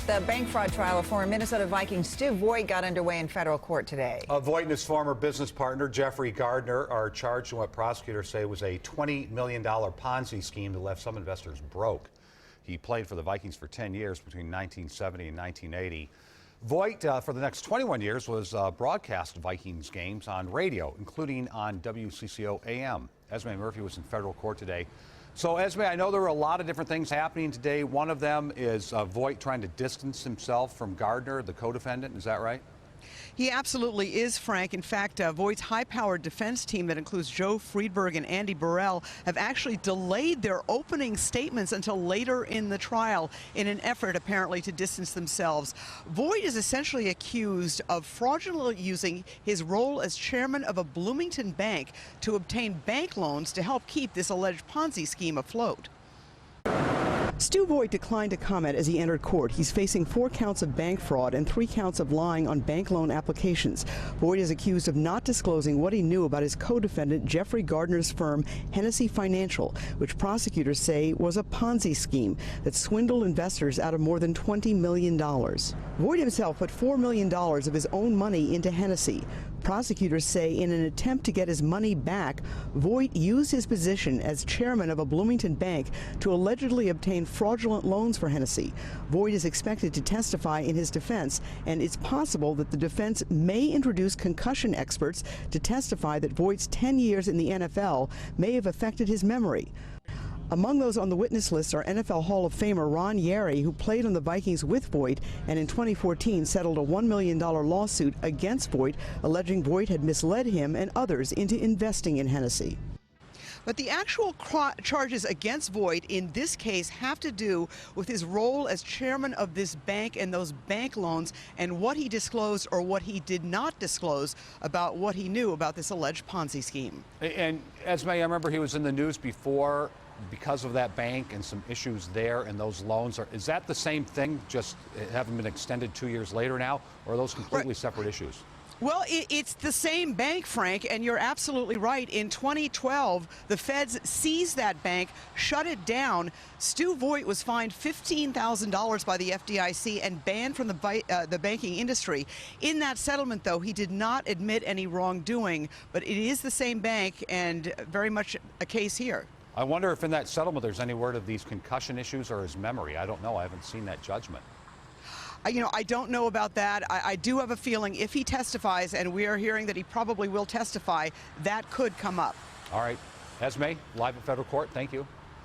The bank fraud trial of former Minnesota Viking Stu Voigt got underway in federal court today. Voigt and his former business partner, Jeffrey Gardner, are charged in what prosecutors say was a $20 million Ponzi scheme that left some investors broke. He played for the Vikings for 10 years between 1970 and 1980. Voigt, for the next 21 years, was broadcast Vikings games on radio, including on WCCO AM. Esme Murphy was in federal court today. So, Esme, I know there are a lot of different things happening today. One of them is Voigt trying to distance himself from Gardner, the co-defendant. Is that right? He absolutely is, Frank. In fact, Voigt's high-powered defense team that includes Joe Friedberg and Andy Burrell have actually delayed their opening statements until later in the trial in an effort, apparently, to distance themselves. Voigt is essentially accused of fraudulently using his role as chairman of a Bloomington bank to obtain bank loans to help keep this alleged Ponzi scheme afloat. Stu Voigt declined to comment as he entered court. He's facing 4 counts of bank fraud and 3 counts of lying on bank loan applications. Voigt is accused of not disclosing what he knew about his co-defendant Jeffrey Gardner's firm, Hennessy Financial, which prosecutors say was a Ponzi scheme that swindled investors out of more than $20 million. Voigt himself put $4 million of his own money into Hennessy. Prosecutors say in an attempt to get his money back, Voigt used his position as chairman of a Bloomington bank to allegedly obtain fraudulent loans for Hennessy. Voigt is expected to testify in his defense, and it's possible that the defense may introduce concussion experts to testify that Voigt's 10 years in the NFL may have affected his memory. Among those on the witness list are NFL Hall of Famer Ron Yary, who played on the Vikings with Voigt and in 2014 settled a $1 million lawsuit against Voigt, alleging Voigt had misled him and others into investing in Hennessy. But the actual charges against Voigt in this case have to do with his role as chairman of this bank and those bank loans and what he disclosed or what he did not disclose about what he knew about this alleged Ponzi scheme. And Esme, I remember he was in the news before because of that bank and some issues there and those loans. Is that the same thing, just having been extended 2 years later now, or are those completely separate issues? Well, it's the same bank, Frank, and you're absolutely right. In 2012, the feds seized that bank, shut it down. Stu Voigt was fined $15,000 by the FDIC and banned from the banking industry. In that settlement, though, he did not admit any wrongdoing, but it is the same bank and very much a case here. I wonder if in that settlement there's any word of these concussion issues or his memory. I don't know. I haven't seen that judgment. You know, I don't know about that. I do have a feeling if he testifies, and we are hearing that he probably will testify, that could come up. All right. Esme, live at federal court. Thank you.